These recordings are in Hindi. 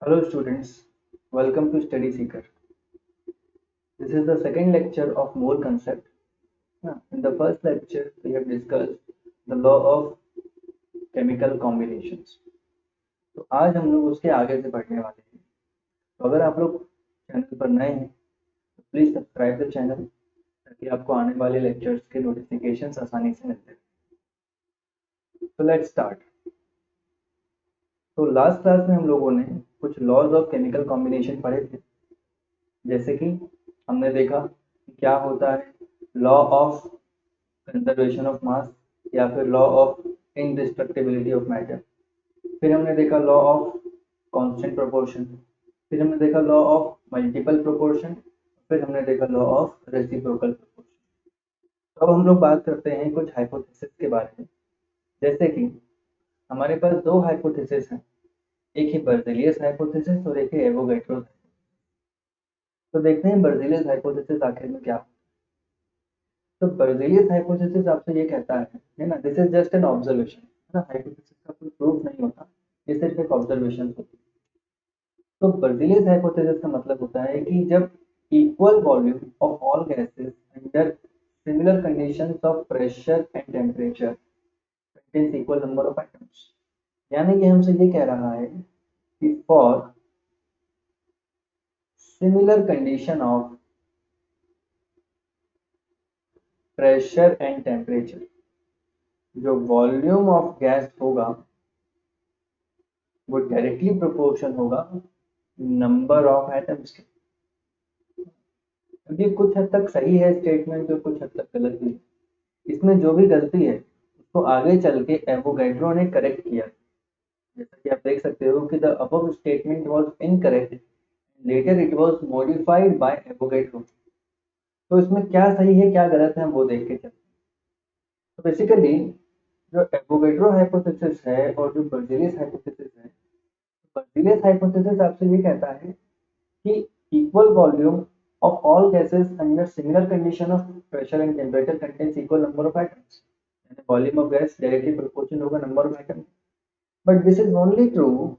Hello students, welcome to Study Seeker. This is the second lecture of mole concept. In the first lecture, we have discussed the law of chemical combinations. तो आज हम लोग उसके आगे से पढ़ने वाले हैं। तो अगर आप लोग चैनल पर नए हैं तो प्लीज सब्सक्राइब द चैनल ताकि आपको आने वाले लेक्चर्स के नोटिफिकेशंस आसानी से मिलते हैं। तो लेट्स स्टार्ट। तो लास्ट क्लास में हम लोगों ने कुछ लॉज ऑफ केमिकल कॉम्बिनेशन पढ़े थे, जैसे कि हमने देखा कि क्या होता है law of conservation of mass या फिर लॉ ऑफ इनडिस्ट्रक्टिबिलिटी ऑफ मैटर। फिर हमने देखा लॉ ऑफ कांस्टेंट प्रोपोर्शन। फिर हमने देखा लॉ ऑफ मल्टीपल प्रोपोर्शन। फिर हमने देखा लॉ ऑफ रेसिप्रोकल प्रोपोर्शन। अब हम लोग बात करते हैं कुछ हाइपोथेसिस के बारे में, जैसे कि हमारे पास दो हाइपोथेसिस हैं, एक है बर्जेलियस हाइपोथेसिस और एक है एवोगैड्रो। तो देखते हैं बर्जेलियस हाइपोथेसिस आखिर में क्या। तो बर्जेलियस हाइपोथेसिस आपसे ये कहता है ना, this is just an observation, है ना, हाइपोथेसिस का कोई प्रूफ नहीं होता, ये सिर्फ एक ऑब्जर्वेशन होती है। तो बर्जेलियस हाइपोथेसिस का मतलब होता है कि जब equal volume of all gases under similar conditions of pressure and temperature contains equal number of atoms, यानी कि हमसे ये कह रहा है कि for similar condition of pressure and temperature, जो वॉल्यूम ऑफ गैस होगा वो डायरेक्टली प्रोपोर्शन होगा नंबर ऑफ एटम्स के। ये कुछ हद तक सही है स्टेटमेंट, जो कुछ हद तक गलत भी है। इसमें जो भी गलती है उसको आगे चल के एवोगैड्रो ने करेक्ट किया। जैसा कि आप देख सकते हो कि the above statement was incorrect, later it was modified by Avogadro. तो इसमें क्या सही है क्या गलत है हम वो देख के चलते हैं। तो बेसिकली जो एवोगैड्रो हाइपोथेसिस है और जो बर्जेलियस हाइपोथेसिस है, बर्जेलियस हाइपोथेसिस आपसे ये कहता है कि equal volume of all gases under similar condition of pressure and temperature contains equal number of atoms, यानी volume of gas directly proportional होगा number of atoms। but this is only true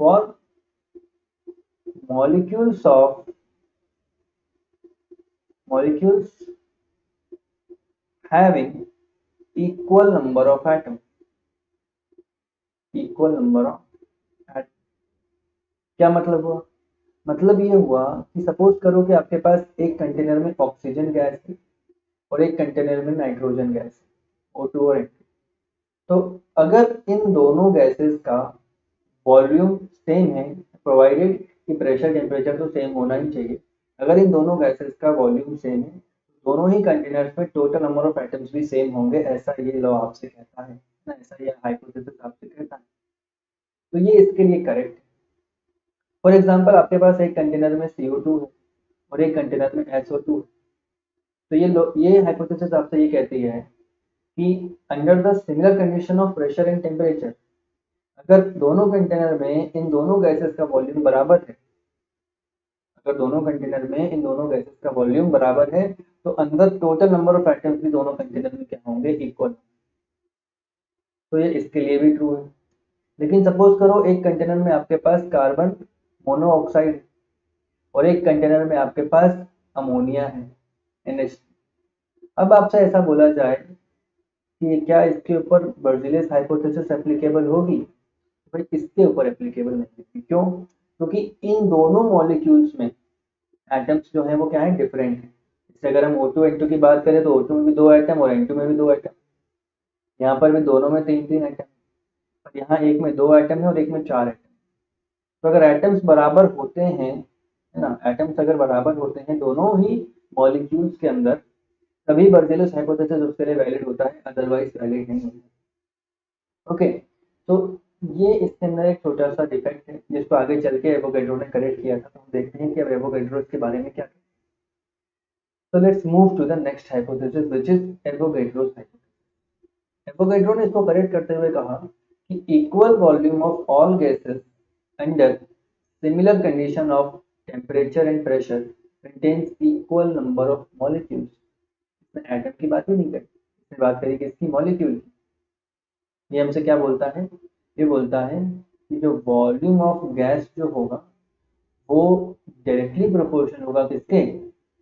for molecules having equal number of atoms, equal number of atoms। क्या मतलब हुआ? मतलब ये हुआ कि सपोज करो कि आपके पास एक कंटेनर में ऑक्सीजन गैस है और एक कंटेनर में नाइट्रोजन गैस है, O2 और N2। तो अगर इन दोनों गैसेस का वॉल्यूम सेम है, प्रोवाइडेड कि प्रेशर टेम्परेचर तो सेम होना ही चाहिए, अगर इन दोनों गैसेस का वॉल्यूम सेम है दोनों ही कंटेनर्स में टोटल नंबर ऑफ एटम्स भी सेम होंगे, ऐसा ये लॉ आपसे कहता है ना, ऐसा ये हाइपोथेसिस आपसे कहता है। तो ये इसके लिए करेक्ट है। फॉर एग्जांपल आपके पास एक कंटेनर में CO2 है और एक कंटेनर में SO2 है। तो ये हाइपोथेसिस आपसे ये कहती है कि under the similar condition of pressure and temperature, अगर दोनों कंटेनर में इन दोनों गैसेस का वॉल्यूम बराबर है, अगर दोनों कंटेनर में इन दोनों गैसेस का वॉल्यूम बराबर है तो अंदर टोटल नंबर ऑफ एटम्स भी दोनों कंटेनर में क्या होंगे, इक्वल। तो ये इसके लिए भी ट्रू है। लेकिन सपोज करो एक कंटेनर में आपके पास कार्बन मोनोऑक्साइड और एक कंटेनर में आपके पास अमोनिया है, NH। अब आपसे ऐसा बोला जाए कि क्या इसके ऊपर बर्जेलियस हाइपोथेसिस एप्लीकेबल होगी? भाई इसके ऊपर एप्लीकेबल नहीं होगी। क्यों? क्योंकि इन दोनों मॉलिक्यूल्स में एटम्स जो है वो क्या है, डिफरेंट है। जैसे अगर हम O2 N2 की बात करें तो O2 में भी दो एटम और N2 में भी दो एटम, यहाँ पर भी दोनों में तीन तीन एटम, और यहाँ एक में दो एटम है और एक में चार एटम। तो अगर एटम्स बराबर होते हैं, है ना, एटम्स अगर बराबर होते हैं दोनों ही मॉलिक्यूल्स के अंदर, तभी बर्जेलियस हाइपोथेसिस उसके लिए वैलिड होता है, अदरवाइज वैलिड नहीं होता। ओके, तो ये इसके अंदर एक छोटा सा डिफेक्ट है जिसको आगे चल के एवोगैड्रो ने करेक्ट किया था। तो हम देखते हैं कि अब एवोगैड्रो इसके बारे में क्या कहता है। तो let's move to the next hypothesis which is Avogadro's hypothesis. Avogadro ने इसको करेक्ट करते हुए कहा कि equal volume of all gases under similar condition of temperature and pressure contains equal number of molecules. इसमें एटम की बात ही नहीं करी, इसमें बात करी किसकी, मॉलिक्यूल की। ये हमसे क्या बोलता है, ये बोलता है कि जो वॉल्यूम ऑफ गैस जो होगा वो डायरेक्टली प्रोपोर्शन होगा किसके,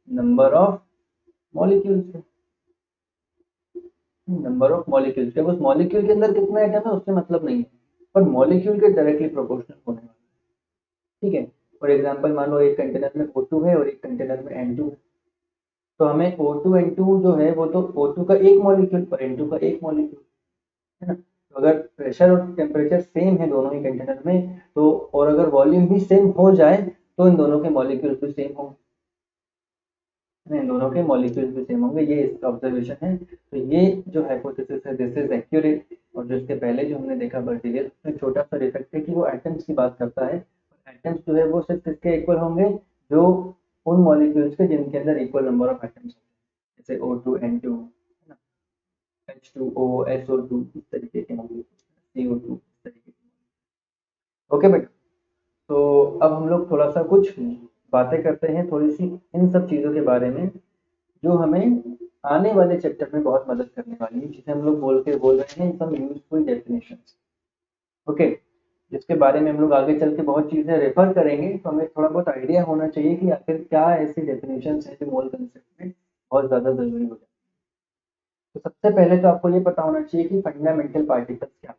नंबर ऑफ मॉलिक्यूल्स के, नंबर ऑफ मॉलिक्यूल्स के। उस मॉलिक्यूल के अंदर कितने एटम है उससे मतलब नहीं है, पर मॉलिक्यूल के डायरेक्टली प्रोपोर्शनल होने वाला है। ठीक है, फॉर एग्जांपल मान लो एक कंटेनर में O2 है और एक कंटेनर में N2 है, तो हमें O2 N2 जो है वो तो O2 का एक मॉलिक्यूल और N2 का एक मॉलिक्यूल है ना। तो अगर प्रेशर और टेम्परेचर सेम है दोनों ही कंटेनर में, तो और अगर वॉल्यूम भी सेम हो जाए तो इन दोनों के मॉलिक्यूल्स भी सेम होंगे, इन दोनों के मॉलिक्यूल्स भी सेम होंगे। ये इसका ऑब्जर्वेशन है। तो ये जो हाइपोथेसिस है दिस इज एक्यूरेट। और जो इसके पहले जो हमने देखा बर्जीलियस, उसमें छोटा सा डिफेक्ट है कि वो एटम्स की बात करता है। एटम्स जो है वो सिर्फ किसके इक्वल होंगे, जो उन मॉलिक्यूल्स के जिनके अंदर इक्वल नंबर ऑफ एटम्स होंगे, जैसे O2 N2 है ना, H2O SO2 इस तरीके के होंगे, CO2 इस तरीके के। ओके बेटा, तो अब हम लोग थोड़ा सा कुछ बातें करते हैं थोड़ी सी इन सब चीज़ों के बारे में, जो हमें आने वाले चैप्टर में बहुत मदद करने वाली है, जिसे हम लोग बोल रहे हैं सम यूजफुल डेफिनेशंस। ओके, जिसके बारे में हम लोग आगे चल के बहुत चीज़ें रेफर करेंगे, तो हमें थोड़ा बहुत आइडिया होना चाहिए कि आखिर क्या ऐसी डेफिनेशंस हैं जो मोल कंसेप्ट में बहुत ज़्यादा ज़रूरी हो जाती है। तो सबसे पहले तो आपको ये पता होना चाहिए कि फंडामेंटल पार्टिकल्स क्या है।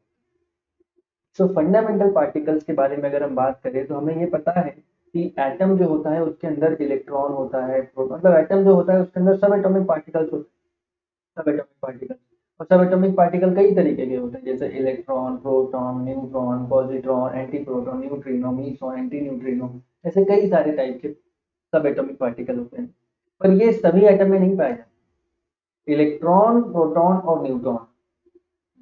सो फंडामेंटल पार्टिकल्स के बारे में अगर हम बात करें तो हमें ये पता है कि एटम जो होता है उसके अंदर इलेक्ट्रॉन होता है, मतलब एटम जो होता है उसके अंदर सब एटॉमिक पार्टिकल्स होते हैं, सब एटॉमिक पार्टिकल। और सब एटॉमिक पार्टिकल कई तरीके के होते हैं, जैसे electron, proton, neutron, positron, anti proton, neutrino, meson, anti neutrino, ऐसे कई सारे टाइप के सब एटॉमिक पार्टिकल होते हैं। पर ये सभी एटम में नहीं पाए जाते। इलेक्ट्रॉन, प्रोटॉन और न्यूट्रॉन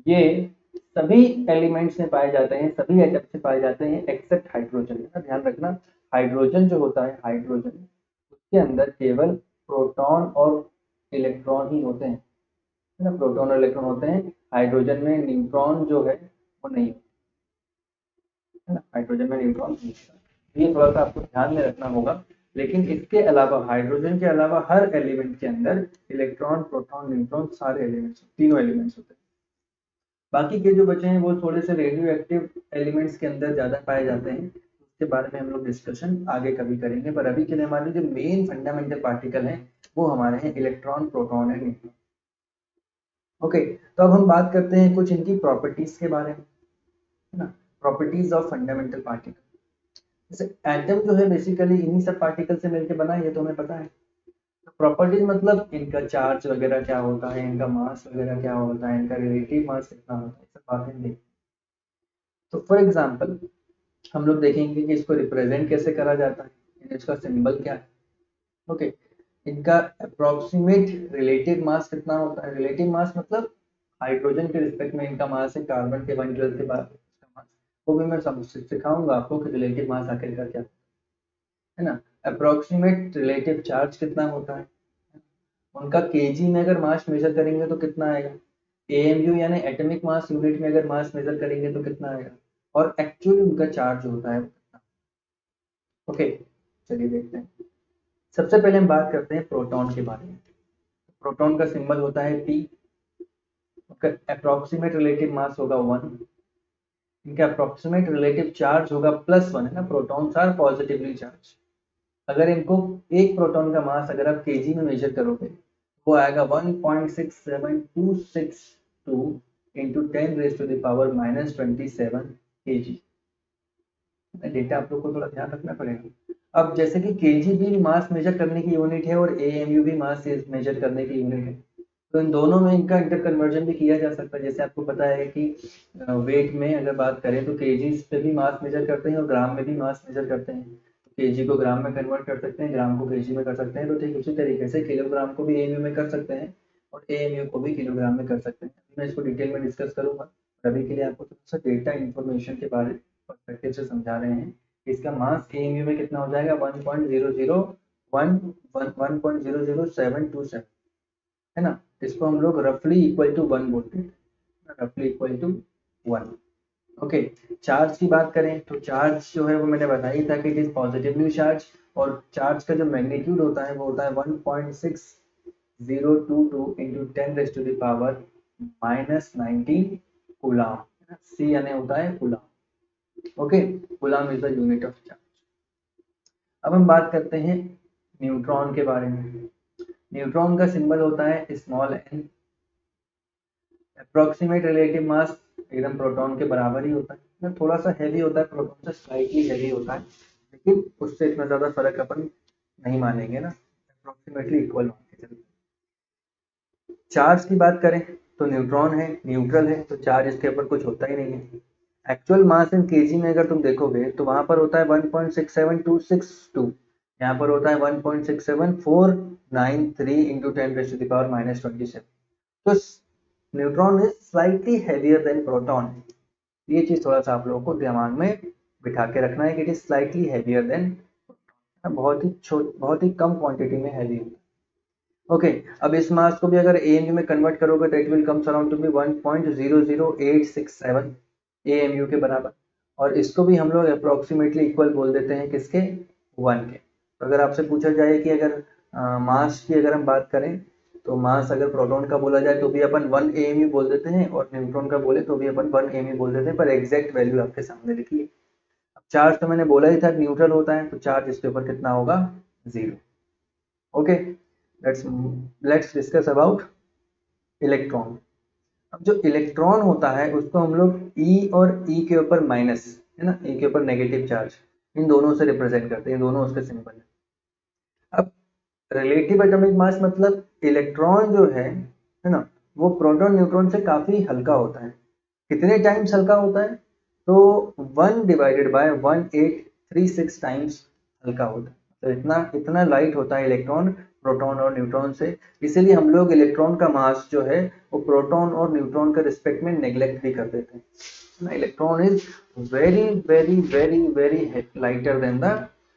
ये सभी एलिमेंट्स में पाए जाते हैं, सभी एटम से पाए जाते हैं एक्सेप्ट हाइड्रोजन। का ध्यान रखना, हाइड्रोजन जो होता है, हाइड्रोजन उसके अंदर केवल प्रोटॉन और इलेक्ट्रॉन ही होते हैं, है ना, प्रोटॉन और इलेक्ट्रॉन होते हैं। हाइड्रोजन में न्यूट्रॉन जो है वो नहीं होता, है ना, हाइड्रोजन में न्यूट्रॉन नहीं होता। ये थोड़ा सा आपको ध्यान में रखना होगा। लेकिन इसके अलावा हाइड्रोजन के अलावा हर एलिमेंट के अंदर इलेक्ट्रॉन, प्रोटॉन, न्यूट्रॉन सारे एलिमेंट्स, तीनों एलिमेंट्स होते हैं। बाकी के जो बचे हैं वो थोड़े से रेडियो एक्टिव एलिमेंट्स के अंदर ज़्यादा पाए जाते हैं, उसके बारे में हम लोग डिस्कशन आगे कभी करेंगे। पर अभी के लिए हमारे जो मेन फंडामेंटल पार्टिकल हैं वो हमारे हैं electron, proton and neutron. Okay, तो अब हम बात करते हैं कुछ इनकी प्रॉपर्टीज के बारे में, है ना, प्रॉपर्टीज ऑफ फंडामेंटल पार्टिकल। जैसे एटम जो है बेसिकली इन्हीं सब पार्टिकल से मिलकर बना है, ये तो हमें पता है। प्रॉपर्टीज मतलब इनका चार्ज वगैरह क्या होता है, इनका मास वगैरह क्या होता है, इनका रिलेटिव मास कितना होता है, सब बातें देखें। तो फॉर एग्जांपल हम लोग देखेंगे कि इसको रिप्रेजेंट कैसे करा जाता है, इसका सिंबल क्या है। ओके, इनका अप्रोक्सीमेट रिलेटिव मास कितना होता है। रिलेटिव मास मतलब हाइड्रोजन के रिस्पेक्ट में इनका मास है, कार्बन के 1/12 के बाद इसका मास, वो भी मैं सिखाऊंगा आपको कि रिलेटिव मास आखिरकार क्या है ना। अप्रोक्सीमेट रिलेटिव चार्ज कितना होता है, उनका केजी में अगर मास मेजर करेंगे तो कितना आएगा, एएमयू यानी एटॉमिक मास यूनिट में अगर मास मेजर करेंगे तो कितना आएगा, और एक्चुअली उनका चार्ज होता है वो कितना। ओके, चलिए देखते हैं। सबसे पहले हम बात करते हैं प्रोटॉन के बारे में। प्रोटॉन का सिंबल होता है P, उसका अप्रोक्सीमेट रिलेटिव मास होगा 1, इनका अप्रोक्सीमेट रिलेटिव चार्ज होगा +1, है ना, प्रोटॉन्स आर पॉजिटिवली चार्ज। अगर इनको एक प्रोटॉन का मास अगर आप केजी में मेजर करोगे वो आएगा 1.67262 इंटू 10⁻⁻27 kg। डेटा आप लोग को थोड़ा ध्यान रखना पड़ेगा। अब जैसे कि केजी भी मास मेजर करने की यूनिट है और एएमयू भी मास मेजर करने की यूनिट है, तो इन दोनों में इनका इंटर कन्वर्जन भी किया जा सकता है। जैसे आपको पता है कि वेट में अगर बात करें तो केजीज पे भी मास मेजर करते हैं और ग्राम में भी मास मेजर करते हैं। केजी को ग्राम में कन्वर्ट कर सकते हैं, ग्राम को केजी में कर सकते हैं। तो ठीक उसी तरीके से किलोग्राम को भी एएमयू में कर सकते हैं और एएमयू को भी किलोग्राम में कर सकते हैं। मैं इसको डिटेल में डिस्कस करूंगा, अभी के लिए आपको थोड़ा सा डेटा इन्फॉर्मेशन के बारे पर्सपेक्टिव से समझा रहे हैं। इसका मास एएमयू में कितना हो जाएगा, 1.00727 है ना। इसको हम लोग रफली इक्वल टू 1 बोलते हैं, रफली इक्वल टू 1। ओके, चार्ज की बात करें तो चार्ज जो है वो मैंने बताया था कि इट इज पॉजिटिवली चार्ज, और चार्ज का जो मैग्नीट्यूड होता है वो होता है 1.6022 इंटू 10⁻⁻19 कूलाम, सी यानी होता है coulomb. Okay, coulomb is the unit of charge. अब हम बात करते हैं न्यूट्रॉन के बारे में। न्यूट्रॉन का सिंबल होता है small N. Approximate relative mass एकदम प्रोटॉन के बराबर ही होता है, थोड़ा सा हैवी होता है, प्रोटॉन से स्लाइटली हैवी होता है, लेकिन उससे इतना ज्यादा फर्क अपन नहीं मानेंगे ना, अप्रोक्सीमेटली इक्वल मान के चलते। चार्ज की बात करें तो न्यूट्रॉन है, न्यूट्रल है, तो चार्ज इसके ऊपर कुछ होता ही नहीं है। एक्चुअल मास इन केजी में अगर तुम देखोगे तो वहां पर होता है 1.67262, यहाँ पर होता है 1.67493 इंटू 10⁻⁻27। तो neutron is slightly heavier than proton. ये चीज थोड़ा सा आप लोगों को दिमाग में बिठा के रखना है कि it is slightly heavier than, बहुत ही कम क्वांटिटी में हैवी होता है। ओके, अब इस मास को भी अगर एएमयू में कन्वर्ट करोगे तो it will comes around to be 1.00867 AMU के बराबर, और इसको भी हम लोग अप्रोक्सीमेटली इक्वल बोल देते हैं किसके, 1 के। तो अगर आपसे पूछा जाए कि अगर मास की अगर हम बात करें तो मास अगर प्रोटॉन का बोला जाए तो भी अपन 1 एएमयू बोल देते हैं, और न्यूट्रॉन का बोले तो भी अपन 1 एएमयू बोल देते हैं, पर एग्जैक्ट वैल्यू आपके सामने लिखिए। अब चार्ज तो मैंने बोला ही था न्यूट्रल होता है, तो चार्ज इसके ऊपर कितना होगा, 0। Okay, let's discuss about electron. अब जो इलेक्ट्रॉन होता है उसको हम लोग ई और ई के ऊपर माइनस है ना, ई के ऊपर नेगेटिव चार्ज, इन दोनों से रिप्रेजेंट करते हैं, दोनों उसके सिंबल है। अब रिलेटिव एटॉमिक मास मतलब इलेक्ट्रॉन जो है ना, वो प्रोटॉन न्यूट्रॉन से काफी हल्का होता है। कितने टाइम्स हल्का होता है, तो 1/1836 टाइम्स हल्का होता है। तो इतना इतना लाइट होता है इलेक्ट्रॉन प्रोटॉन और न्यूट्रॉन से, इसीलिए हम लोग इलेक्ट्रॉन का मास जो है वो प्रोटॉन और न्यूट्रॉन के रिस्पेक्ट में नेग्लेक्ट भी कर देते हैं। Electron is very very very very lighter than the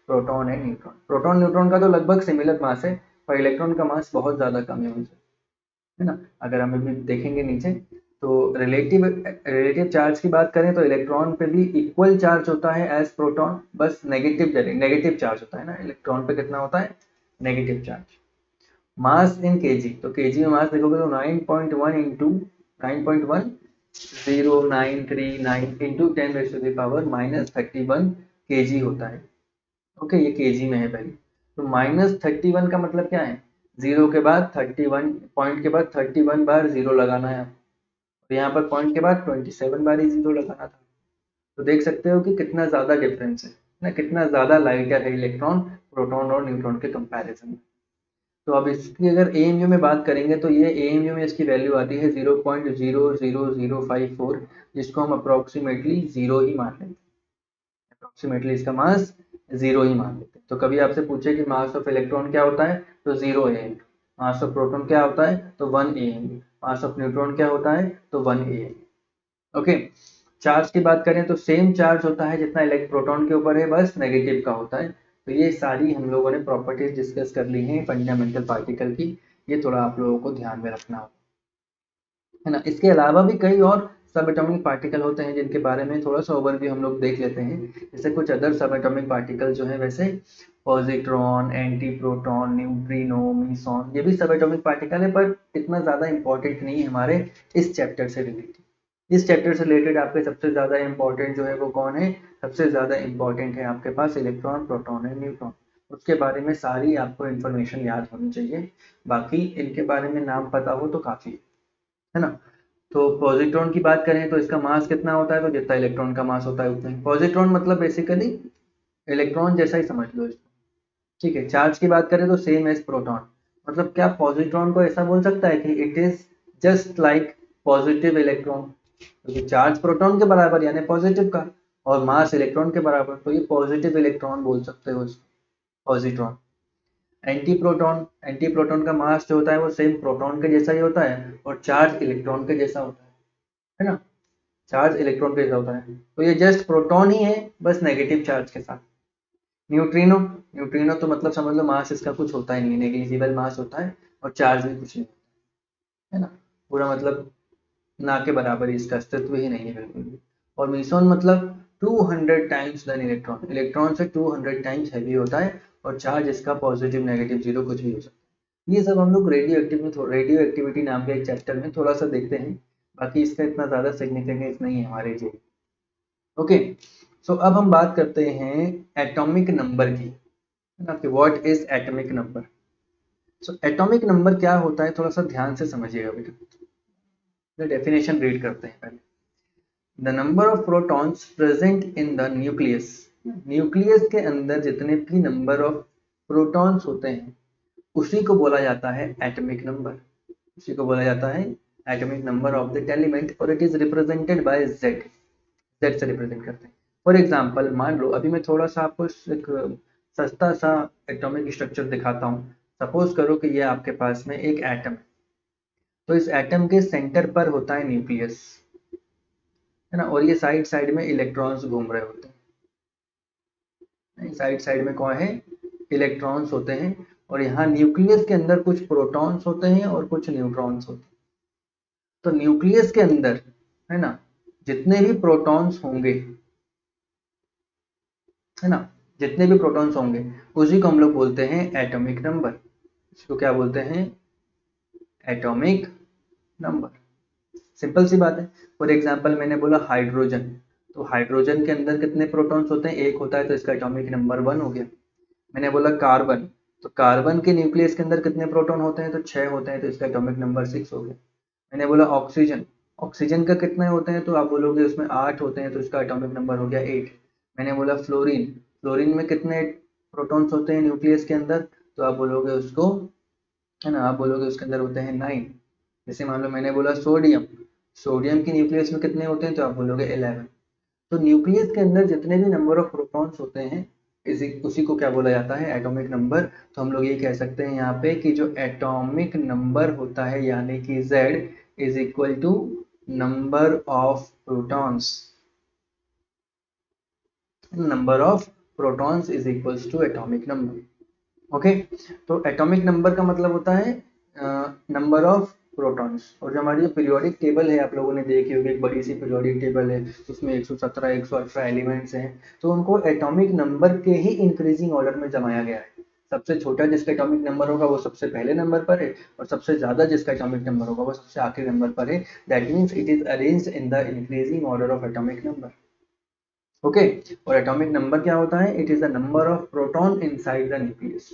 proton and neutron. Proton neutron का तो लगभग सिमिलर मास है, पर इलेक्ट्रॉन का मास बहुत ज्यादा कम है उनसे, है ना। अगर हम अभी देखेंगे नीचे तो रिलेटिव चार्ज की बात करें तो इलेक्ट्रॉन पे भी इक्वल चार्ज होता है एज प्रोटॉन, बस नेगेटिव चार्ज होता है ना, इलेक्ट्रॉन पे कितना होता है, नेगेटिव चार्ज। मास इन केजी, तो केजी में मास देखोगे तो 9.1 इंटू 9.1093 इंटू 10⁻⁻31 केजी होता है। ओके, ये केजी में है पहले। तो -31 का मतलब क्या है, जीरो के बाद 31 पॉइंट के बाद 31 बार जीरो लगाना है, तो यहाँ पर पॉइंट के बाद 27 बार ही जीरो लगाना था। तो देख सकते हो कि कितना ज्यादा डिफरेंस है ना, कितना ज्यादा लाइटर है इलेक्ट्रॉन प्रोटॉन और न्यूट्रॉन के कंपैरिजन में। तो अब इसकी अगर एएमयू में बात करेंगे तो ये एएमयू में इसकी वैल्यू आती है 0.00054, जिसको हम अप्रोक्सीमेटली जीरो ही मान लेते हैं, अप्रोक्सीमेटली इसका मास जीरो ही मान लेते हैं। तो कभी आपसे पूछे कि मास ऑफ इलेक्ट्रॉन क्या होता है, तो 0 एएमयू। मास ऑफ प्रोटॉन क्या होता है, तो 1 एएमयू। मास ऑफ न्यूट्रॉन क्या होता है, तो 1 एएमयू। ओके, चार्ज की बात करें तो सेम चार्ज होता है जितना प्रोटॉन के ऊपर है, बस नेगेटिव का होता है। तो ये सारी हम लोगों ने प्रॉपर्टीज डिस्कस कर ली हैं फंडामेंटल पार्टिकल की, ये थोड़ा आप लोगों को ध्यान में रखना होगा, है ना। इसके अलावा भी कई और सब एटॉमिक पार्टिकल होते हैं जिनके बारे में थोड़ा सा ओवरव्यू हम लोग देख लेते हैं। जैसे कुछ अदर सब एटॉमिक पार्टिकल जो है, वैसे पॉजिट्रॉन, एंटी प्रोटॉन, न्यूट्रिनो, मीसॉन, ये भी सब एटॉमिक पार्टिकल है, पर इतना ज्यादा इंपॉर्टेंट नहीं है हमारे इस चैप्टर से रिलेटेड। इस चैप्टर से रिलेटेड आपके सबसे ज्यादा इंपॉर्टेंट जो है वो कौन है, सबसे ज्यादा इंपॉर्टेंट है आपके पास इलेक्ट्रॉन, प्रोटॉन एंड न्यूट्रॉन। उसके बारे में सारी आपको इन्फॉर्मेशन याद होनी चाहिए, बाकी इनके बारे में नाम पता हो तो काफी है ना। तो पॉजिट्रॉन की बात करें तो इसका मास कितना होता है, तो जितना इलेक्ट्रॉन का मास होता है उतना ही। पॉजिट्रॉन मतलब बेसिकली इलेक्ट्रॉन जैसा ही समझ लो इसको, ठीक है। चार्ज की बात करें तो सेम एज प्रोटॉन, मतलब क्या पॉजिट्रॉन को ऐसा बोल सकता है कि it is just like positive electron, क्योंकि चार्ज प्रोटॉन के बराबर यानी पॉजिटिव का, और मास इलेक्ट्रॉन के बराबर, तो ये पॉजिटिव इलेक्ट्रॉन बोल सकते हो इसको, पॉजिट्रॉन। एंटी प्रोटॉन का मास जो होता है वो सेम प्रोटॉन के जैसा ही होता है, और चार्ज इलेक्ट्रॉन के जैसा होता है ना, चार्ज इलेक्ट्रॉन के जैसा होता है। तो ये जस्ट प्रोटॉन ही है, बस नेगेटिव चार्ज के साथ। न्यूट्रिनो, न्यूट्रिनो तो मतलब समझ लो मास इसका कुछ होता ही नहीं है, नेग्लिजिबल मास होता है, और चार्ज भी कुछ नहीं है ना, पूरा मतलब ना के बराबर ही, इसका अस्तित्व ही नहीं है बिल्कुल भी। और मीसॉन मतलब 200 टाइम्स देन इलेक्ट्रॉन, इलेक्ट्रॉन से 200 टाइम्स हैवी होता है, और चार्ज इसका पॉजिटिव नेगेटिव जीरो कुछ भी हो सकता है। ये सब हम लोग रेडियो एक्टिविटी नाम के एक चैप्टर में थोड़ा सा देखते हैं, बाकी इसका इतना ज़्यादा सिग्निफिकेंस नहीं है हमारे लिए। ओके, सो अब हम बात करते हैं एटॉमिक नंबर की, है ना, कि what is atomic number. So atomic number क्या होता है, थोड़ा सा ध्यान से समझिएगा बेटा। डेफिनेशन रीड करते हैं पहले। The number of protons present in the nucleus, nucleus के अंदर जितने भी नंबर ऑफ प्रोटॉन्स होते हैं उसी को बोला जाता है एटॉमिक नंबर, उसी को बोला जाता है atomic number of that element, और it is represented by Z, Z से रिप्रेजेंट करते हैं। फॉर एग्जांपल मान लो अभी मैं थोड़ा सा आपको एक सस्ता सा एटॉमिक स्ट्रक्चर दिखाता हूँ। सपोज करो कि ये आपके पास में एक एटम है, तो इस एटम के सेंटर पर होता है न्यूक्लियस, है ना, और ये साइड साइड में इलेक्ट्रॉन्स घूम रहे होते हैं, साइड साइड में कौन है, इलेक्ट्रॉन्स होते हैं, और यहाँ न्यूक्लियस के अंदर कुछ प्रोटॉन्स होते हैं और कुछ न्यूट्रॉन्स होते हैं। तो न्यूक्लियस के अंदर, है ना, जितने भी प्रोटॉन्स होंगे, है ना, जितने भी प्रोटॉन्स होंगे उसी को हम लोग बोलते हैं एटॉमिक नंबर। इसको क्या बोलते हैं, एटॉमिक नंबर। सिंपल सी बात है। फॉर एग्जांपल मैंने बोला हाइड्रोजन, तो हाइड्रोजन के अंदर कितने प्रोटॉन्स होते हैं, एक होता है, तो इसका एटॉमिक नंबर 1 हो गया। मैंने बोला कार्बन, तो कार्बन के न्यूक्लियस के अंदर कितने प्रोटॉन होते हैं, तो 6 होते हैं, तो इसका एटॉमिक नंबर 6 हो गया। मैंने बोला ऑक्सीजन, ऑक्सीजन का कितने होते हैं, तो आप बोलोगे उसमें 8 होते हैं, तो इसका एटॉमिक नंबर हो गया 8। मैंने बोला फ्लोरीन, फ्लोरीन में कितने प्रोटॉन्स होते हैं न्यूक्लियस के अंदर, तो आप बोलोगे उसको, है ना, आप बोलोगे उसके अंदर होते हैं 9। जैसे मान लो मैंने बोला सोडियम, सोडियम के न्यूक्लियस में कितने होते हैं, तो आप बोलोगे 11। तो न्यूक्लियस के अंदर जितने भी नंबर ऑफ प्रोटॉन्स होते हैं उसी को क्या बोला जाता है, एटॉमिक नंबर। तो हम लोग ये कह सकते हैं यहाँ पे कि जो एटॉमिक नंबर होता है यानी कि Z is equal to number of protons, number of protons is equals to atomic number. Okay, तो एटॉमिक नंबर का मतलब होता है नंबर ऑफ प्रोटॉन्स। और जो हमारी जो पीरियोडिक टेबल है आप लोगों ने देखी होगी, एक बड़ी सी पीरियोडिक टेबल है, उसमें 117 118 एलिमेंट्स हैं, तो उनको एटॉमिक नंबर के ही इंक्रीजिंग ऑर्डर में जमाया गया है। सबसे छोटा जिसका एटॉमिक नंबर होगा वो सबसे पहले नंबर पर है, और सबसे ज्यादा जिसका एटॉमिक नंबर होगा वो सबसे आखिरी नंबर पर है। That means it is arranged in the increasing order of atomic number. Okay, और एटॉमिक नंबर क्या होता है, it is the number of proton inside the nucleus.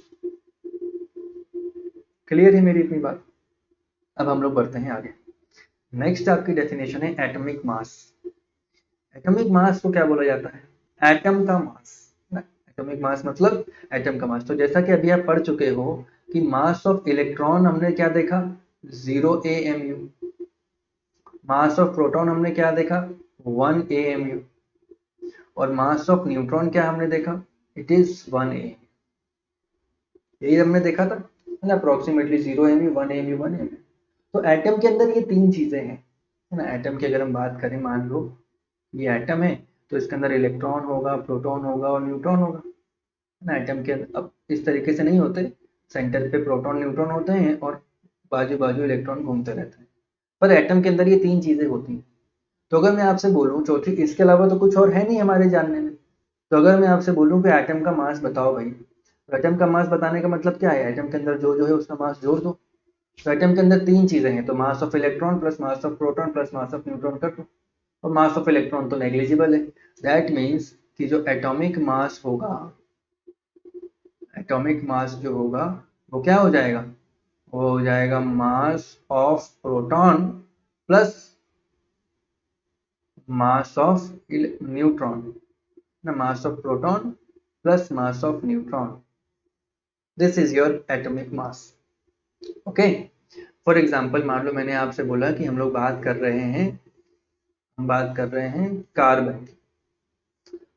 Clear है मेरी इतनी बात। अब हम लोग बढ़ते हैं आगे। नेक्स्ट आपकी डेफिनेशन है एटॉमिक मास। एटॉमिक मास को क्या बोला जाता है, एटम का मास। एटॉमिक मास मतलब एटम का मास। तो जैसा कि अभी आप पढ़ चुके हो कि मास ऑफ इलेक्ट्रॉन हमने क्या देखा, 0 AMU। मास ऑफ प्रोटॉन हमने क्या देखा, 1 AMU। और मास ऑफ न्यूट्रॉन क्या हमने देखा, इट इज 1 AMU। यही हमने देखा था, है ना, अप्रोक्सीमेटली 0 AMU 1 AMU 1 AMU। तो एटम के अंदर ये तीन चीजें हैं, है ना। एटम की अगर हम बात करें, मान लो ये एटम है, तो इसके अंदर इलेक्ट्रॉन होगा, प्रोटॉन होगा और न्यूट्रॉन होगा, है ना। एटम के अंदर अब इस तरीके से नहीं होते, सेंटर पे प्रोटॉन न्यूट्रॉन होते हैं और बाजू बाजू इलेक्ट्रॉन घूमते रहते हैं, पर एटम के अंदर ये तीन चीजें होती हैं। तो अगर मैं आपसे बोलूँ चौथी, इसके अलावा तो कुछ और है नहीं हमारे जानने में। तो अगर मैं आपसे बोलूँ कि एटम का मास बताओ भाई, तो एटम का मास बताने का मतलब क्या है, एटम के अंदर जो जो है उसका मास जोड़ दो। तो एटम के अंदर तीन चीजें हैं, तो mass of electron plus mass of proton plus mass of neutron कर दो, और मास ऑफ इलेक्ट्रॉन तो नेग्लिजिबल है। दैट मीन्स कि जो एटॉमिक मास होगा, एटॉमिक मास जो होगा वो क्या हो जाएगा, वो हो जाएगा mass of proton plus mass of neutron, ना, mass of proton plus mass of neutron. This is your atomic mass. Okay, for example मान लो मैंने आपसे बोला कि हम लोग बात कर रहे हैं, हम बात कर रहे हैं कार्बन की।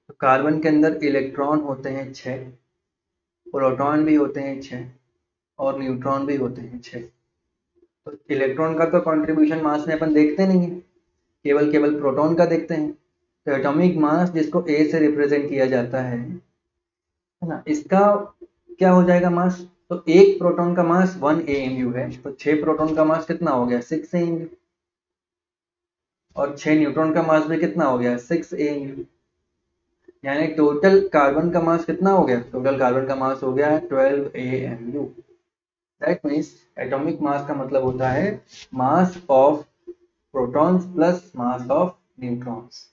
तो कार्बन के अंदर इलेक्ट्रॉन होते हैं 6, प्रोटॉन भी होते हैं 6 और न्यूट्रॉन भी होते हैं 6। तो इलेक्ट्रॉन का तो कंट्रीब्यूशन मास में अपन देखते नहीं है, केवल केवल प्रोटॉन का देखते हैं। तो एटॉमिक मास जिसको ए से रिप्रेजेंट किया जाता है ना, इसका क्या हो जाएगा मास, तो एक प्रोटॉन का मास 1 AMU है, तो 6 प्रोटॉन का मास कितना हो गया, 6 AMU। और 6 न्यूट्रॉन का मास भी कितना हो गया, 6 AMU। यानी टोटल कार्बन का मास कितना हो गया, टोटल कार्बन का मास हो गया 12 AMU। That means atomic mass का मतलब होता है mass of protons plus mass of neutrons.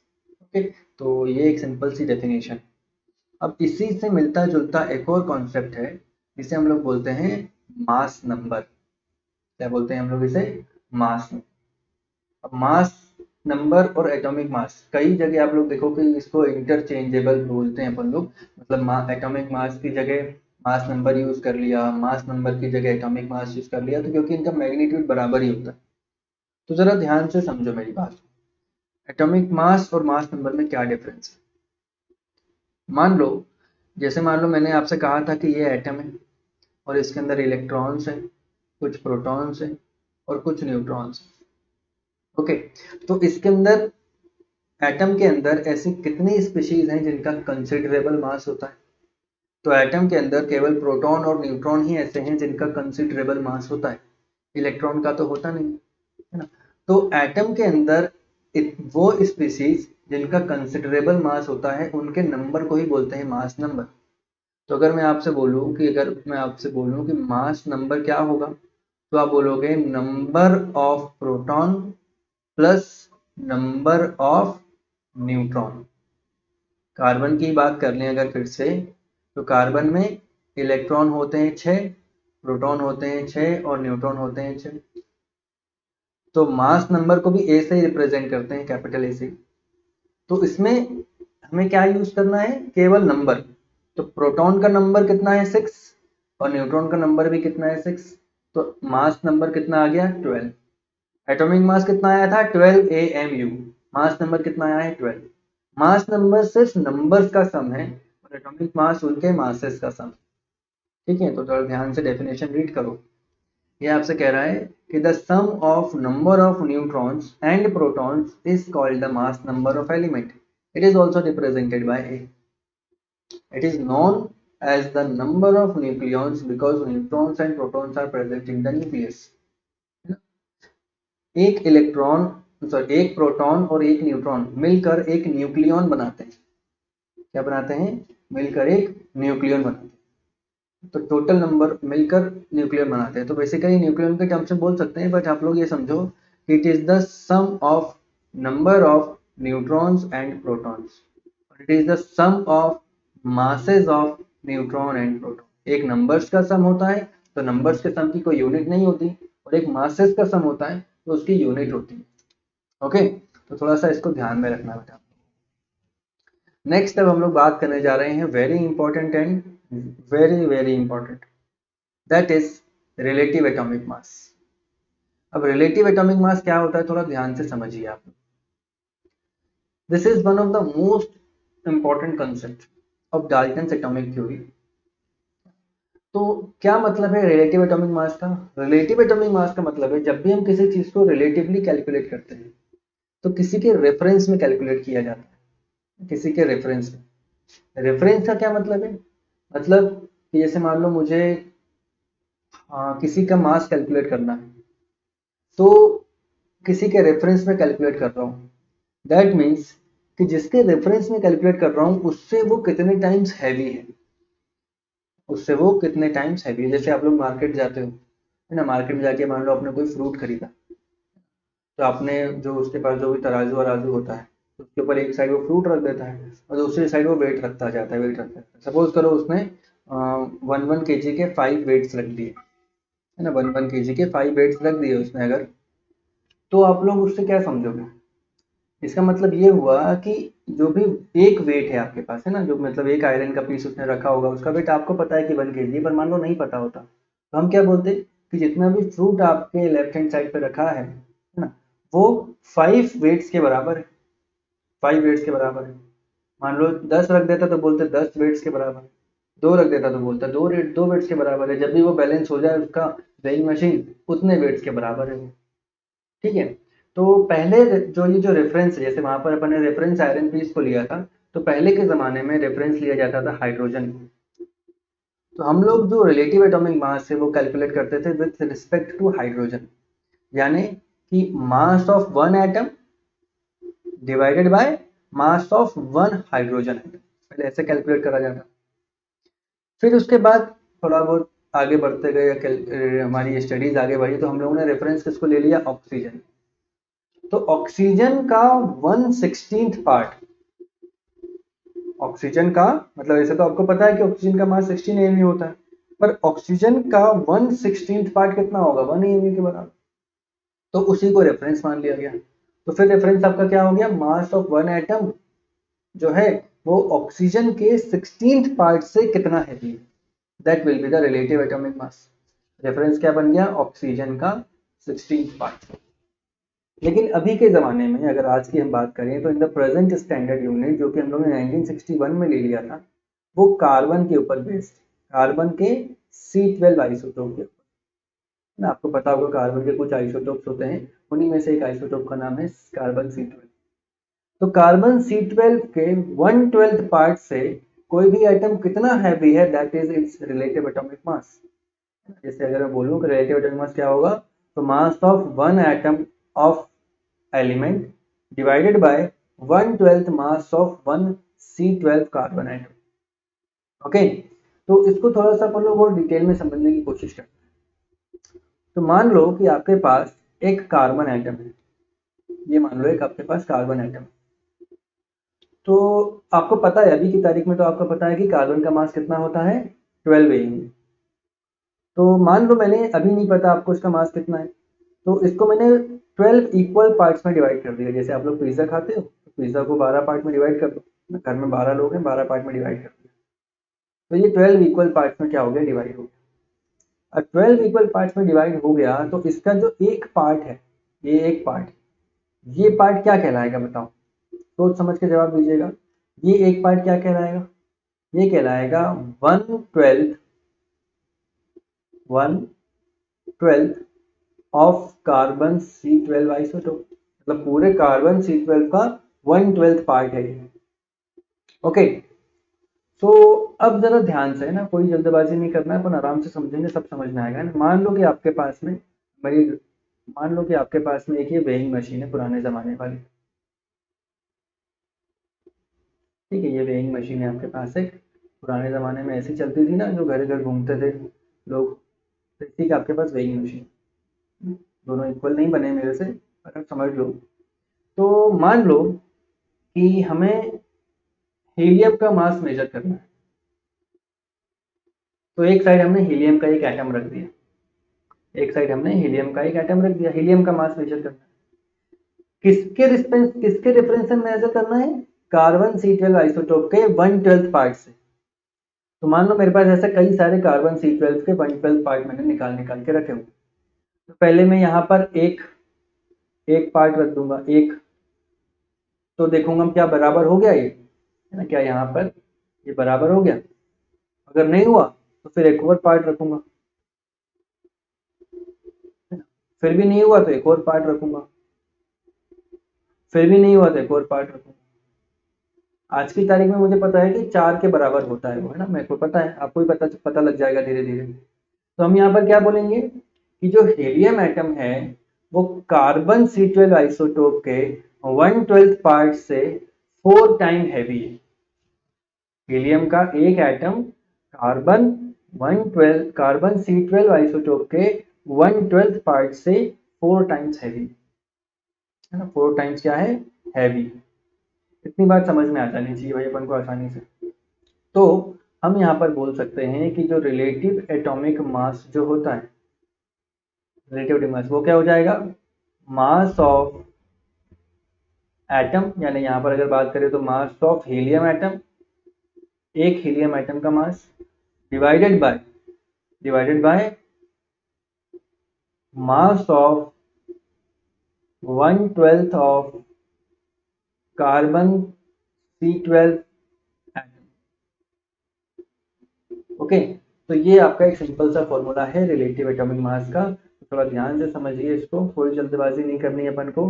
Okay, तो ये एक सिंपल सी डेफिनेशन। अब इसी से मिलता जुलता एक और कॉन्सेप्ट है जिसे हम लोग बोलते हैं मास नंबर। क्या बोलते हैं हम लोग इसे? मास। अब मास नंबर और एटॉमिक मास, कई जगह आप लोग देखो कि इसको इंटरचेंजेबल बोलते हैं अपन लोग, मतलब एटॉमिक मास की जगह मास नंबर यूज कर लिया, मास नंबर की जगह एटॉमिक मास यूज कर लिया, तो क्योंकि इनका मैग्नीट्यूड बराबर ही होता है। तो जरा ध्यान से समझो मेरी बात, एटॉमिक मास और मास नंबर में क्या डिफरेंस है। मान लो, जैसे मान लो मैंने आपसे कहा था कि ये एटम है और इसके अंदर इलेक्ट्रॉन्स हैं, कुछ प्रोटॉन्स हैं और कुछ न्यूट्रॉन्स हैं। ओके, तो इसके अंदर एटम के अंदर ऐसी कितनी स्पीशीज हैं जिनका कंसिडरेबल मास होता है? तो एटम के अंदर केवल प्रोटॉन और न्यूट्रॉन ही ऐसे हैं जिनका कंसिडरेबल मास होता है, इलेक्ट्रॉन का तो होता नहीं है ना। तो एटम के अंदर वो स्पीशीज जिनका कंसिडरेबल मास होता है उनके नंबर को ही बोलते हैं मास नंबर। तो अगर मैं आपसे बोलूं कि मास नंबर क्या होगा, तो आप बोलोगे number of proton plus number of neutron. Carbon की बात कर लें अगर फिर से, तो कार्बन में इलेक्ट्रॉन होते हैं 6, प्रोटॉन होते हैं 6 और न्यूट्रॉन होते हैं 6। तो मास नंबर को भी ए से ही रिप्रेजेंट करते हैं, कैपिटल ए से। तो इसमें हमें क्या यूज करना है? केवल नंबर। तो प्रोटॉन का नंबर कितना है? 6 और न्यूट्रॉन का नंबर भी कितना है? 6। तो मास नंबर कितना आ गया? 12। एटॉमिक मास कितना आया था? 12 AMU। मास नंबर कितना आया है? 12। मास नंबर सिर्फ नंबर्स का सम है और एटॉमिक मास उनके मासेस का सम। ठीक है, तो थोड़ा ध्यान से डेफिनेशन रीड करो। ये आपसे कह रहा है कि the sum of number of neutrons and protons is called the mass number of element. It is also represented by A. It is known as the number of nucleons because neutrons and protons are present in the nucleus. एक इलेक्ट्रॉन सॉरी एक प्रोटॉन और एक न्यूट्रॉन मिलकर एक न्यूक्लियन बनाते हैं। क्या बनाते हैं? मिलकर एक न्यूक्लियन बनाते हैं। तो टोटल नंबर मिलकर न्यूक्लियन बनाते हैं। तो बेसिकली न्यूक्लियन के टर्म्स में बोल सकते हैं, बट आप लोग ये समझो कि it is the sum of number of neutrons and protons, it is the sum of masses of neutron and proton. एक नंबर्स का सम होता है तो नंबर्स के सम की कोई यूनिट नहीं होती, और एक मासेस का सम होता है तो उसकी यूनिट होती है। ओके, तो थोड़ा सा इसको ध्यान में रखना बेटा। नेक्स्ट अब हम लोग बात करने जा रहे हैं very important and very very important, that is relative atomic mass. अब रिलेटिव एटॉमिक मास क्या होता है, थोड़ा ध्यान से समझिए आप। This is one of the most important concept of Dalton's atomic theory. तो क्या मतलब है रिलेटिव एटॉमिक मास का? रिलेटिव एटॉमिक मास का मतलब है जब भी हम किसी चीज को रिलेटिवली कैलकुलेट करते हैं तो किसी के रेफरेंस में कैलकुलेट किया जाता है, किसी के रेफरेंस में। रेफरेंस का क्या मतलब है? मतलब कि जैसे मान लो मुझे किसी का मास कैलकुलेट करना है, तो किसी के रेफरेंस में कैलकुलेट कर रहा हूँ। दैट मीन्स कि जिसके रेफरेंस में कैलकुलेट कर रहा हूँ उससे वो कितने टाइम्स हैवी है, उससे वो कितने टाइम्स हैवी है। जैसे आप लोग मार्केट जाते हो, है ना, मार्केट में जाके मान लो आपने कोई फ्रूट खरीदा, तो आपने जो उसके पास जो भी तराजू वराजू होता है उसके ऊपर एक साइड वो फ्रूट रख देता है और दूसरी साइड वो वेट रखता जाता है, वेट रखता है। सपोज करो उसने 1 kg के 5 वेट्स रख दिए, है ना, 1 kg के 5 वेट्स रख दिए उसने अगर, तो आप लोग उससे क्या समझोगे? इसका मतलब ये हुआ कि जो भी एक वेट है आपके पास, है ना, जो मतलब एक आयरन का पीस उसने रखा होगा उसका वेट आपको पता है कि 1 kg, पर मान लो नहीं पता होता तो हम क्या बोलते कि जितना भी फ्रूट आपके लेफ्ट हैंड साइड पे रखा है ना, वो 5 वेट्स के बराबर है, 5 वेट्स के बराबर है। मान लो 10 रख देता तो बोलते 10 वेट्स के बराबर है, 2 रख देता तो बोलता 2 वेट्स के बराबर है। जब भी वो बैलेंस हो जाए उसका वेइंग मशीन, उतने वेट्स के बराबर है वो। ठीक है, तो पहले ये जो रेफरेंस है, जैसे वहां पर अपन ने रेफरेंस आयरन पीस को लिया था, तो पहले के ज़माने में रेफरेंस लिया जाता था हाइड्रोजन। तो हम लोग जो रिलेटिव एटॉमिक मास है वो कैलकुलेट करते थे विथ रिस्पेक्ट टू हाइड्रोजन, यानी कि mass of one atom divided by mass of one hydrogen atom, पहले ऐसे कैलकुलेट करा जाता। फिर उसके बाद थोड़ा बहुत आगे बढ़ते गए, हमारी स्टडीज आगे बढ़ी, तो हम लोगों ने रेफरेंस किसको ले लिया? ऑक्सीजन। तो ऑक्सीजन का 1/16 पार्ट, ऑक्सीजन का मतलब ऐसे तो आपको पता है कि ऑक्सीजन का मास 16 एमवी होता है, पर ऑक्सीजन का 1/16 पार्ट कितना होगा, 1 एमवी के बराबर। तो उसी को रेफरेंस मान लिया गया। तो फिर रेफरेंस आपका क्या हो गया, मास ऑफ वन एटम जो है वो ऑक्सीजन के 16th पार्ट से कितना हैवी है, that will be the relative atomic mass. Reference क्या बन गया, ऑक्सीजन का 16th पार्ट। लेकिन अभी के ज़माने में अगर आज की हम बात करें तो in the present standard unit जो कि हम लोगों ने 1961 में ले लिया था, वो कार्बन के ऊपर बेस्ड, कार्बन के C12 आइसोटोप के ऊपर। आपको पता होगा कार्बन के कुछ आइसोटोप्स होते हैं, उन्हीं में से एक आइसोटोप का नाम है कार्बन C12। तो कार्बन C12 के 1/12 पार्ट से कोई भी एटम कितना हैवी है, that is it's relative atomic mass. जैसे अगर मैं बोलूं कि रिलेटिव एटॉमिक मास क्या होगा, तो mass of one atom of element divided by 1/12 mass of one C12 carbon atom. Okay, तो इसको थोड़ा सा अपन लोग और डिटेल में समझने की कोशिश करते हैं। तो मान लो कि आपके पास एक कार्बन एटम है, ये मान लो एक आपके पास कार्बन एटम। तो आपको पता है अभी की तारीख में, तो आपको पता है कि कार्बन का मास कितना होता है, 12 एम। तो मान लो मैंने अभी नहीं पता आपको इसका मास कितना है, तो इसको मैंने 12 इक्वल पार्ट्स में डिवाइड कर दिया। जैसे आप लोग पिज्ज़ा खाते हो तो पिज्ज़ा को 12 पार्ट में डिवाइड कर दो, घर में 12 लोग हैं, 12 पार्ट में डिवाइड कर दिया, तो ये 12 इक्वल पार्ट्स में क्या हो गया, डिवाइड हो गया। अब 12 इक्वल पार्ट्स में डिवाइड हो गया तो इसका जो एक पार्ट है, ये एक पार्ट, ये पार्ट क्या कहलाएगा बताओ, सोच समझ के जवाब दीजिएगा। ये एक पार्ट क्या कहलाएगा, ये कहलाएगा 1/12 ऑफ कार्बन C12 आइसोटोप। मतलब पूरे कार्बन C12 का 1/12 पार्ट है ये। ओके, तो अब जरा ध्यान से है ना, कोई जल्दबाजी नहीं करना है, अपन आराम से समझेंगे, सब समझ में आएगा ना। मान लो कि आपके पास में मेरी मान लो कि आपके पास में एक ये वेइंग मशीन है पुराने जमाने वाली, ठीक है, ये वेइंग मशीन है आपके पास एक, पुराने ज़माने में ऐसी चलती थी ना, जो घर घर घूमते थे लोग, तो इसी का आपके पास वेइंग मशीन। दोनों इक्वल नहीं बने मेरे से, पर आप समझ लो। तो मान लो कि हमें हीलियम का मास मेजर करना है, तो एक साइड हमने हीलियम का एक एटम रख दिया, एक साइड हमने हीलियम का एक एटम रख दिया, हीलियम का मास मेजर करना है। किसके रेफरेंस से मेजर करना है, कार्बन C12 आइसोटोप के 1/12 पार्ट से। तो मान लो मेरे पास ऐसे कई सारे कार्बन C12 के 1/12 पार्ट मैंने निकाल निकाल के रखे हुए। तो पहले मैं यहाँ पर एक एक पार्ट रख दूंगा, एक, तो देखूंगा क्या बराबर हो गया ये, है ना, क्या यहाँ पर ये बराबर हो गया। अगर नहीं हुआ तो फिर एक और पार्ट रखूंगा, है ना? फिर भी नहीं हुआ तो एक और पार्ट रखूंगा, फिर भी नहीं हुआ तो एक और पार्ट रखूंगा। आज की तारीख में मुझे पता है कि 4 के बराबर होता है वो, है ना, मेरे को पता है, आपको भी पता पता लग जाएगा धीरे धीरे। तो हम यहाँ पर क्या बोलेंगे कि जो हीलियम एटम है वो कार्बन C12 आइसोटोप के 1/12 पार्ट से 4 टाइम हैवी है। हीलियम का एक एटम कार्बन C12 आइसोटोप के 1/12 पार्ट से 4 टाइम्स हैवी, है ना, 4 टाइम्स क्या है, हैवी। इतनी बात समझ में आ जानी चाहिए भाई अपन को आसानी से। तो हम यहाँ पर बोल सकते हैं कि जो रिलेटिव एटॉमिक मास जो होता है, रिलेटिव मास वो क्या हो जाएगा, मास ऑफ एटम, यानी यहाँ पर अगर बात करें तो मास ऑफ हीलियम एटम, एक हीलियम एटम का mass divided by mass of 1/12 of carbon C12 atom. Okay, तो ये आपका एक सिंपल सा फॉर्मूला है रिलेटिव एटॉमिक मास का। तो थोड़ा ध्यान से समझिए इसको, कोई जल्दबाजी नहीं करनी है अपन को।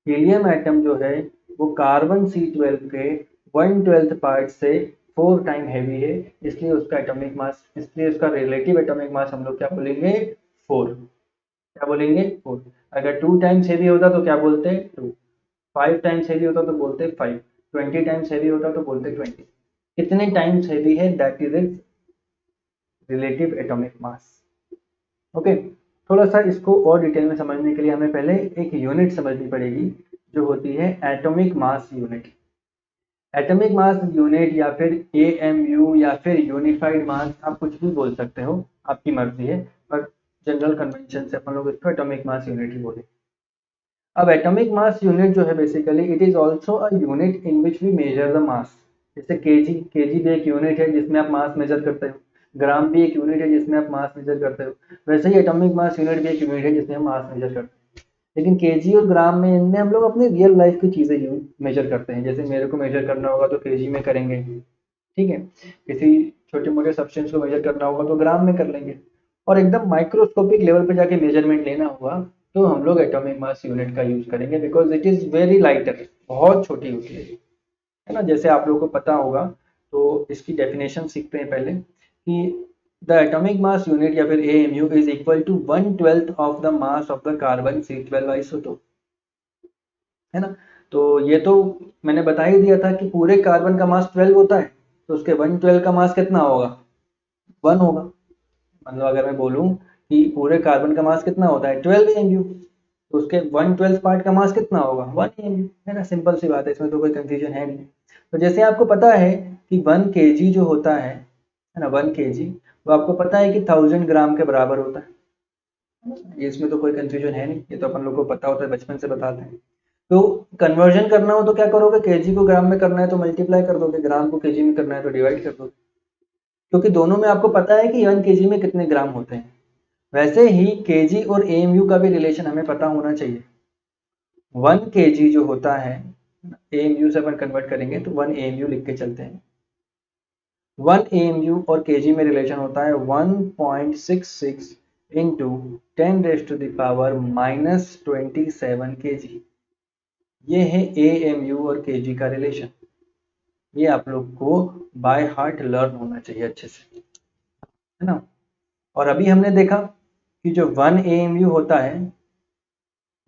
हीलियम एटम जो है वो कार्बन C12 के 1/12 पार्ट से 4 टाइम हैवी है, इसलिए उसका एटॉमिक मास, इसलिए उसका रिलेटिव एटॉमिक मास हम लोग क्या बोलेंगे, 4। क्या बोलेंगे, 4। अगर 2 टाइम्स हैवी होता तो क्या बोलते, 2। 5 टाइम्स हैवी होता तो बोलते 5। 20 टाइम्स हैवी होता तो बोलते 20। कितने टाइम्स हैवी है, that is it's relative atomic mass. Okay, थोड़ा सा इसको और डिटेल में समझने के लिए हमें पहले एक यूनिट समझनी पड़ेगी, जो होती है atomic mass unit. Atomic mass unit या फिर एएमयू या फिर यूनिफाइड मास, आप कुछ भी बोल सकते हो, आपकी मर्जी है, पर जनरल कन्वेंशन से अपन लोग इसको एटॉमिक मास यूनिट ही बोले। अब एटॉमिक मास यूनिट जो है basically it is also a unit in which we measure the mass. जैसे केजी, केजी भी एक यूनिट है जिसमें आप मास मेजर करते हो, ग्राम भी एक यूनिट है जिसमें आप मास मेजर करते हो, वैसे ही एटॉमिक मास यूनिट भी एक यूनिट है जिसमें हम मास मेजर करते हैं। लेकिन केजी और ग्राम में, इनमें हम लोग अपनी रियल लाइफ की चीजें मेजर करते हैं। जैसे मेरे को मेजर करना होगा तो केजी में करेंगे, ठीक है। किसी छोटे मोटे सब्सटेंस को मेजर करना होगा तो ग्राम में कर लेंगे, और एकदम माइक्रोस्कोपिक लेवल पे जाके मेजरमेंट लेना हुआ तो हम लोग एटॉमिक मास यूनिट का यूज करेंगे, because it is very lighter, बहुत छोटी होती है ना। जैसे आप लोगों को पता होगा, तो इसकी डेफिनेशन सीखते हैं पहले कि द एटॉमिक मास यूनिट या फिर AMU is equal to 1/12 of the mass of the carbon C12 isotope, है ना। तो ये तो मैंने बता ही दिया था कि पूरे कार्बन का मास 12 होता है, तो उसके 1/12 का मास कितना होगा, 1 होगा। मतलब अगर मैं बोलूं कि पूरे कार्बन का मास कितना होता है 12 एमयू, तो उसके 1/12 पार्ट का मास कितना होगा 1 एमयू, है ना। सिंपल सी बात है, इसमें तो कोई कंफ्यूजन है नहीं। तो जैसे आपको पता है कि 1 केजी जो होता है ना, 1 केजी, वो आपको पता है कि 1000 ग्राम के बराबर होता है। ये इसमें तो कोई कंफ्यूजन है नहीं, ये तो अपन लोग को पता होता है, बचपन से बताते हैं। तो कन्वर्जन करना हो तो क्या करोगे, केजी को ग्राम में करना है तो मल्टीप्लाई कर दोगे, ग्राम को केजी में करना है तो डिवाइड कर दोगे, क्योंकि दोनों में आपको पता है कि 1 केजी में कितने ग्राम होते हैं। वैसे ही केजी और एएमयू का भी रिलेशन हमें पता होना चाहिए। 1 केजी जो होता है, एएमयू से अपन कन्वर्ट करेंगे तो 1 एएमयू लिख के चलते हैं। 1 एएमयू और केजी में रिलेशन होता है 1.66 इंटू 10⁻⁻27 केजी। ये है एएमयू और केजी का रिलेशन। ये आप लोग को बाय हार्ट लर्न होना चाहिए अच्छे से, है ना। और अभी हमने देखा कि जो 1 एएमयू होता है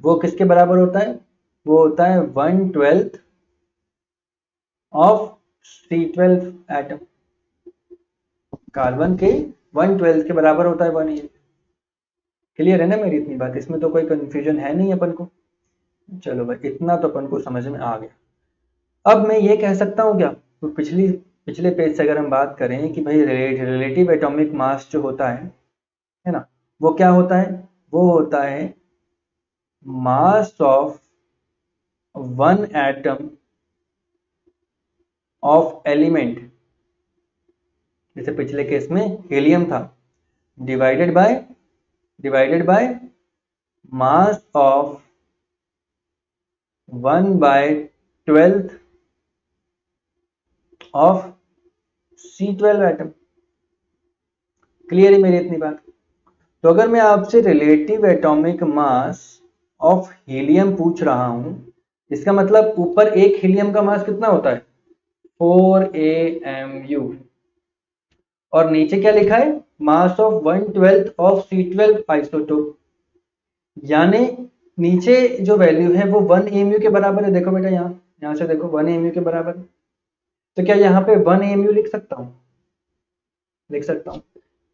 वो किसके बराबर होता है, वो होता है 1/12 ऑफ C12 एटम। कार्बन के 1/12 के बराबर होता है 1 एएमयू। क्लियर है ना मेरी इतनी बात, इसमें तो कोई कंफ्यूजन है नहीं अपन को। चलो भाई, इतना तो अपन को समझ में आ गया। अब मैं ये कह सकता हूँ क्या, तो पिछले पेज से अगर हम बात करें कि भाई रिलेटिव एटॉमिक मास जो होता है ना, वो क्या होता है, वो होता है mass of 1 atom of element, जैसे पिछले केस में हीलियम था, divided by mass of 1/12 of C12 atom. Clear है मेरी इतनी बात। तो अगर मैं आपसे relative atomic mass of helium पूछ रहा हूं, इसका मतलब ऊपर एक हीलियम का मास कितना होता है 4 AMU, और नीचे क्या लिखा है mass of 1/12 of C12 isotope, यानी नीचे जो वैल्यू है वो 1 AMU के बराबर है। देखो बेटा, यहाँ से देखो 1 AMU के बराबर है। तो क्या यहाँ पे 1 AMU लिख सकता हूँ, लिख सकता हूँ।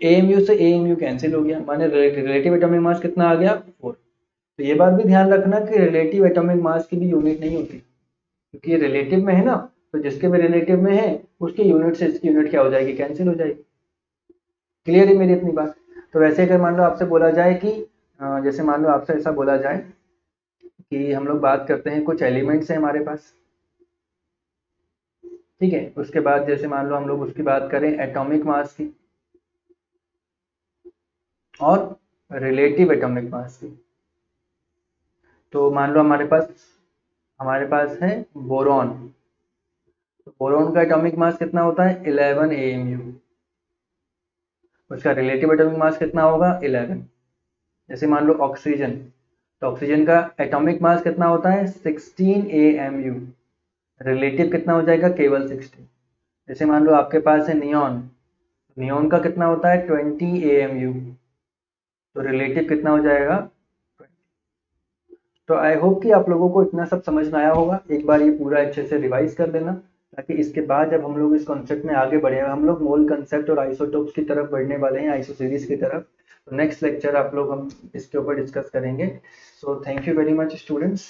AMU से AMU कैंसिल हो गया, माने रिलेटिव एटॉमिक मास कितना आ गया 4। तो ये बात भी ध्यान रखना कि रिलेटिव एटॉमिक मास की भी यूनिट नहीं होती, क्योंकि ये रिलेटिव में है ना, तो जिसके भी रिलेटिव में है उसकी यूनिट से इसकी यूनिट क्या हो जाएगी, कैंसिल हो जाएगी। क्लियर है मेरी इतनी बात। तो वैसे अगर मान लो आपसे बोला जाए कि जैसे मान लो आपसे ऐसा बोला जाए कि हम लोग बात करते हैं कुछ एलिमेंट्स हैं हमारे पास, ठीक है। उसके बाद जैसे मान लो हम लोग उसकी बात करें एटॉमिक मास की और रिलेटिव एटॉमिक मास की। तो मान लो हमारे पास है बोरॉन। तो बोरॉन का एटॉमिक मास कितना होता है 11 AMU, उसका रिलेटिव एटॉमिक मास कितना होगा 11। जैसे मान लो ऑक्सीजन, तो ऑक्सीजन का एटॉमिक मास कितना होता है 16 AMU, रिलेटिव कितना हो जाएगा केवल 16। जैसे मान लो आपके पास है नियॉन, नियॉन का कितना होता है 20 AMU, तो रिलेटिव कितना हो जाएगा 20। तो आई होप कि आप लोगों को इतना सब समझ में आया होगा। एक बार ये पूरा अच्छे से रिवाइज कर देना, ताकि इसके बाद जब हम लोग इस कॉन्सेप्ट में आगे बढ़े, हम लोग मोल कंसेप्ट और आइसोटोप्स की तरफ बढ़ने वाले हैं, आइसो सीरीज की तरफ। तो नेक्स्ट लेक्चर आप लोग हम इसके ऊपर डिस्कस करेंगे। So thank you very much students.